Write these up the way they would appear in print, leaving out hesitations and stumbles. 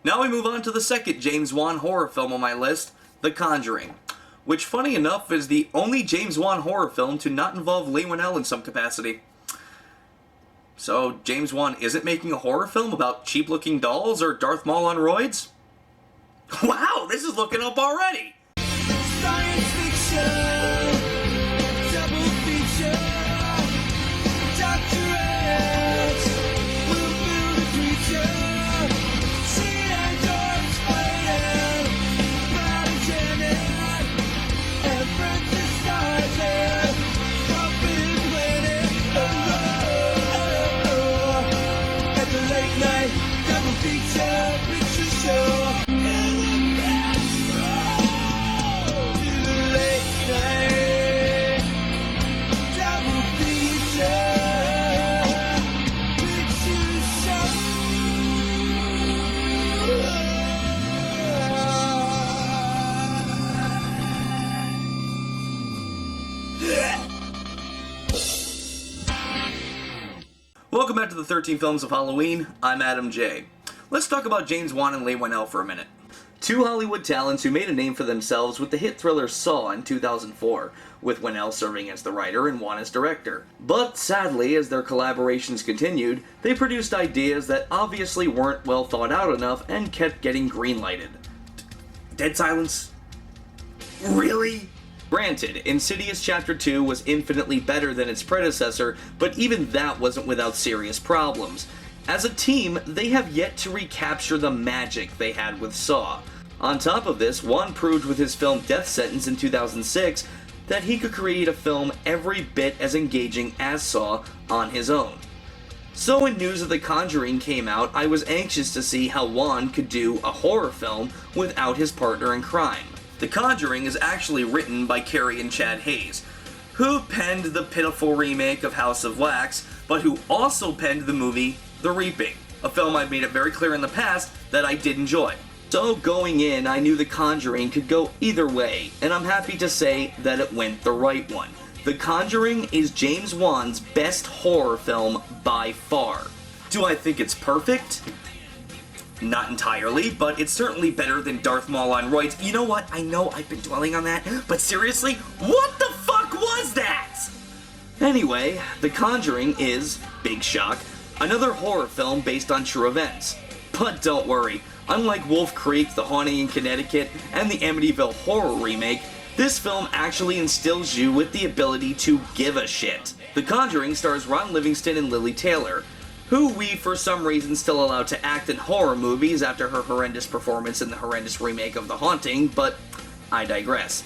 Now we move on to the second James Wan horror film on my list, The Conjuring, which funny enough is the only James Wan horror film to not involve Leigh Whannell in some capacity. So James Wan isn't making a horror film about cheap-looking dolls or Darth Maul on roids? Wow, this is looking up already! Science fiction, double feature, doctorate, blue moon creature, she enjoys playing, biogenic, everything started, pumping planet, at the late night, double feature, picture show. Welcome back to the 13 Films of Halloween. I'm Adam J. Let's talk about James Wan and Leigh Whannell for a minute. Two Hollywood talents who made a name for themselves with the hit thriller Saw in 2004, with Whannell serving as the writer and Wan as director. But sadly, as their collaborations continued, they produced ideas that obviously weren't well thought out enough and kept getting greenlighted. Dead silence? Really? Granted, Insidious Chapter 2 was infinitely better than its predecessor, but even that wasn't without serious problems. As a team, they have yet to recapture the magic they had with Saw. On top of this, Wan proved with his film Death Sentence in 2006 that he could create a film every bit as engaging as Saw on his own. So when news of The Conjuring came out, I was anxious to see how Wan could do a horror film without his partner in crime. The Conjuring is actually written by Carrie and Chad Hayes, who penned the pitiful remake of House of Wax, but who also penned the movie The Reaping, a film I've made it very clear in the past that I did enjoy. So going in, I knew The Conjuring could go either way, and I'm happy to say that it went the right one. The Conjuring is James Wan's best horror film by far. Do I think it's perfect? Not entirely, but it's certainly better than Darth Maul on roids. You know what? I know I've been dwelling on that, but seriously, what the fuck was that? Anyway, The Conjuring is, big shock, another horror film based on true events. But don't worry, unlike Wolf Creek, The Haunting in Connecticut, and the Amityville Horror remake, this film actually instills you with the ability to give a shit. The Conjuring stars Ron Livingston and Lily Taylor, who we for some reason still allowed to act in horror movies after her horrendous performance in the horrendous remake of The Haunting, but I digress.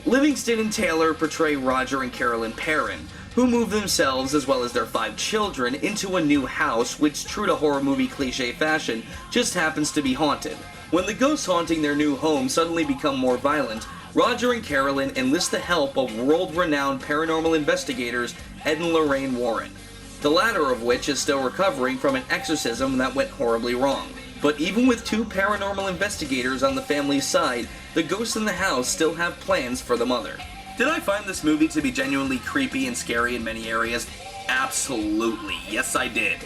Livingston and Taylor portray Roger and Carolyn Perrin, who move themselves as well as their 5 children into a new house which, true to horror movie cliche fashion, just happens to be haunted. When the ghosts haunting their new home suddenly become more violent, Roger and Carolyn enlist the help of world-renowned paranormal investigators Ed and Lorraine Warren, the latter of which is still recovering from an exorcism that went horribly wrong. But even with 2 paranormal investigators on the family's side, the ghosts in the house still have plans for the mother. Did I find this movie to be genuinely creepy and scary in many areas? Absolutely, yes I did.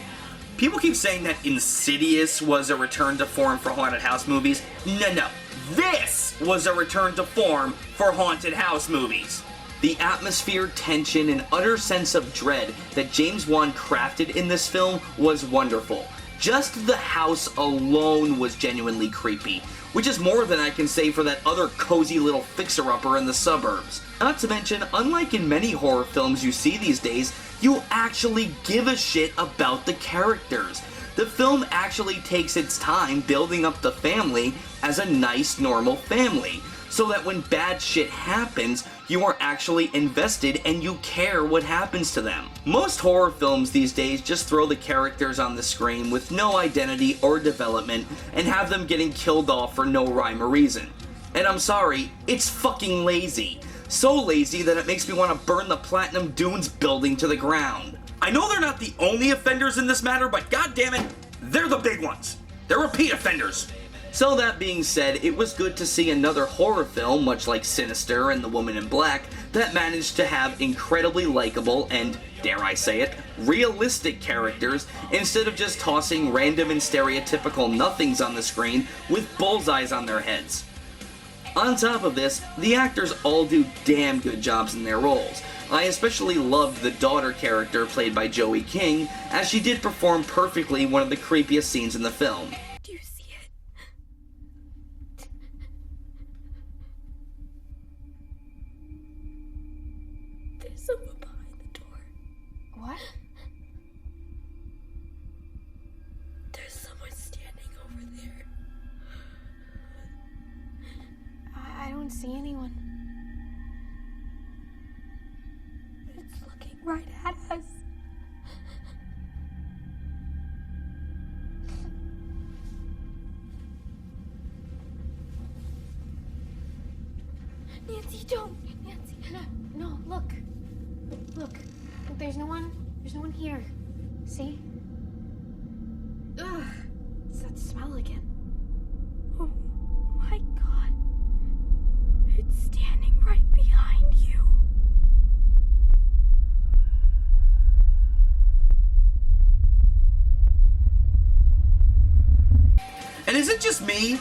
People keep saying that Insidious was a return to form for haunted house movies. No. This was a return to form for haunted house movies. The atmosphere, tension, and utter sense of dread that James Wan crafted in this film was wonderful. Just the house alone was genuinely creepy, which is more than I can say for that other cozy little fixer-upper in the suburbs. Not to mention, unlike in many horror films you see these days, you actually give a shit about the characters. The film actually takes its time building up the family as a nice, normal family, so that when bad shit happens, you are actually invested and you care what happens to them. Most horror films these days just throw the characters on the screen with no identity or development and have them getting killed off for no rhyme or reason. And I'm sorry, it's fucking lazy. So lazy that it makes me want to burn the Platinum Dunes building to the ground. I know they're not the only offenders in this matter, but goddammit, they're the big ones. They're repeat offenders. So that being said, it was good to see another horror film, much like Sinister and The Woman in Black, that managed to have incredibly likable and, dare I say it, realistic characters instead of just tossing random and stereotypical nothings on the screen with bullseyes on their heads. On top of this, the actors all do damn good jobs in their roles. I especially loved the daughter character played by Joey King, as she did perform perfectly one of the creepiest scenes in the film. Do you see it? There's someone behind the door. What? There's someone standing over there. I don't see anyone. It's looking right at us. Nancy, don't! Nancy. No, look. Look, there's no one here. See? Ugh, it's that smell again. Oh my God. It's standing right behind you. And is it just me?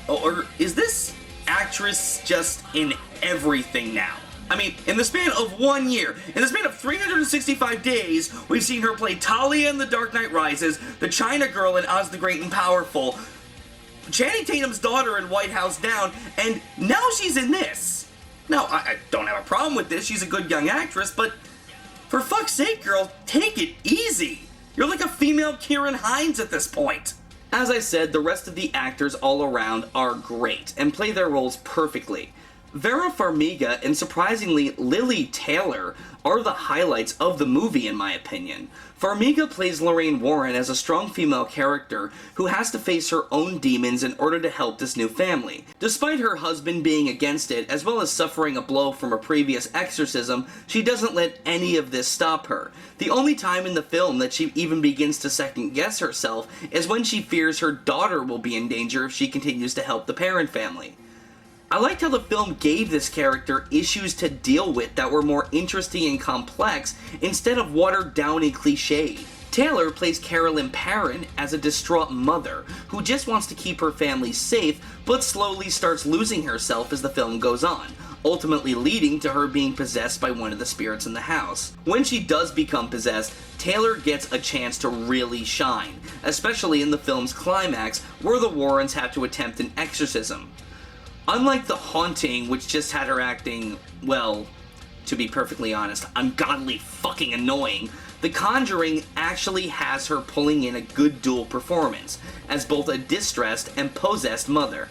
Or is this actress just in everything now? I mean, in the span of 1 year, in the span of 365 days, we've seen her play Talia in The Dark Knight Rises, the China Girl in Oz the Great and Powerful, Channing Tatum's daughter in White House Down, and now she's in this. Now, I don't have a problem with this, she's a good young actress, but for fuck's sake, girl, take it easy. You're like a female Kieran Hines at this point. As I said, the rest of the actors all around are great and play their roles perfectly. Vera Farmiga and surprisingly Lily Taylor are the highlights of the movie in my opinion. Farmiga plays Lorraine Warren as a strong female character who has to face her own demons in order to help this new family. Despite her husband being against it, as well as suffering a blow from a previous exorcism, she doesn't let any of this stop her. The only time in the film that she even begins to second guess herself is when she fears her daughter will be in danger if she continues to help the parent family. I liked how the film gave this character issues to deal with that were more interesting and complex instead of watered down and cliched. Taylor plays Carolyn Perrin as a distraught mother who just wants to keep her family safe but slowly starts losing herself as the film goes on, ultimately leading to her being possessed by one of the spirits in the house. When she does become possessed, Taylor gets a chance to really shine, especially in the film's climax where the Warrens have to attempt an exorcism. Unlike The Haunting, which just had her acting, well, to be perfectly honest, ungodly fucking annoying, The Conjuring actually has her pulling in a good dual performance, as both a distressed and possessed mother.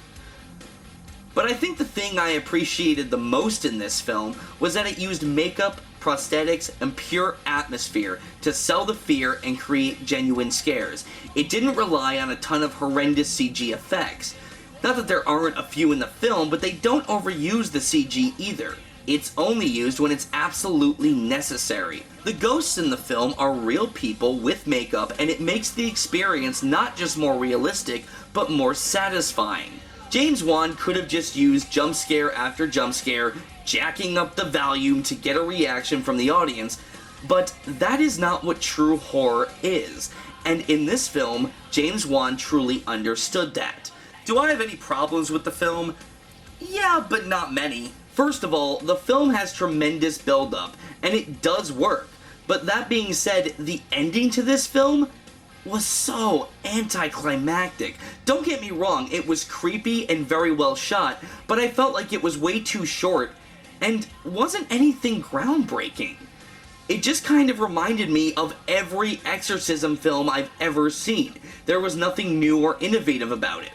But I think the thing I appreciated the most in this film was that it used makeup, prosthetics, and pure atmosphere to sell the fear and create genuine scares. It didn't rely on a ton of horrendous CG effects. Not that there aren't a few in the film, but they don't overuse the CG either. It's only used when it's absolutely necessary. The ghosts in the film are real people with makeup, and it makes the experience not just more realistic, but more satisfying. James Wan could have just used jump scare after jump scare, jacking up the volume to get a reaction from the audience, but that is not what true horror is. And in this film, James Wan truly understood that. Do I have any problems with the film? Yeah, but not many. First of all, the film has tremendous build-up, and it does work. But that being said, the ending to this film was so anticlimactic. Don't get me wrong, it was creepy and very well shot, but I felt like it was way too short, and wasn't anything groundbreaking. It just kind of reminded me of every exorcism film I've ever seen. There was nothing new or innovative about it.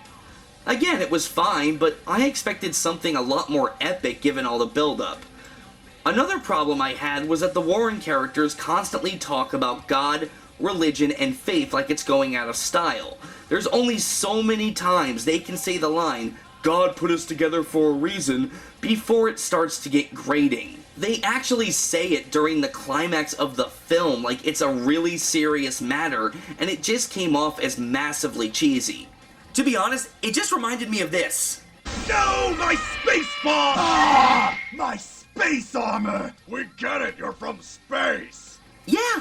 Again, it was fine, but I expected something a lot more epic given all the build-up. Another problem I had was that the Warren characters constantly talk about God, religion, and faith like it's going out of style. There's only so many times they can say the line, "God put us together for a reason," before it starts to get grating. They actually say it during the climax of the film like it's a really serious matter, and it just came off as massively cheesy. To be honest, it just reminded me of this. No, my space bomb! Ah, my space armor! We get it, you're from space! Yeah,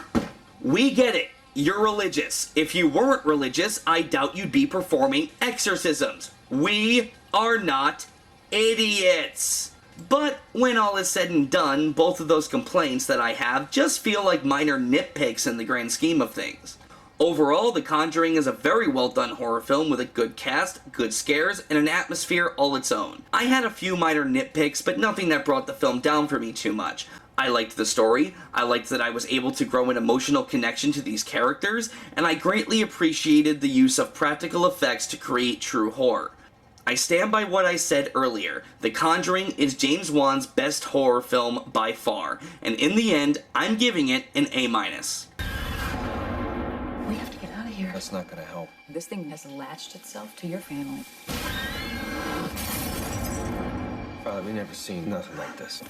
we get it. You're religious. If you weren't religious, I doubt you'd be performing exorcisms. We are not idiots. But when all is said and done, both of those complaints that I have just feel like minor nitpicks in the grand scheme of things. Overall, The Conjuring is a very well done horror film with a good cast, good scares, and an atmosphere all its own. I had a few minor nitpicks, but nothing that brought the film down for me too much. I liked the story, I liked that I was able to grow an emotional connection to these characters, and I greatly appreciated the use of practical effects to create true horror. I stand by what I said earlier. The Conjuring is James Wan's best horror film by far, and in the end, I'm giving it an A-. We have to get out of here. That's not gonna help. This thing has latched itself to your family. Father, we never seen nothing like this.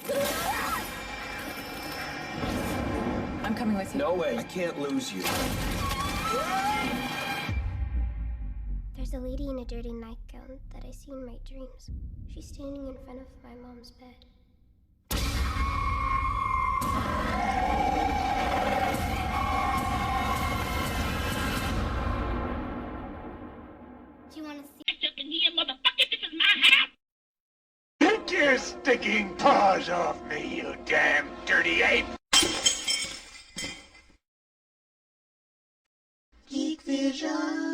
I'm coming with you. No way. I can't lose you. There's a lady in a dirty nightgown that I see in my dreams. She's standing in front of my mom's bed. Do you want to see? Take your sticking paws off me, you damn dirty ape! Geek Vision.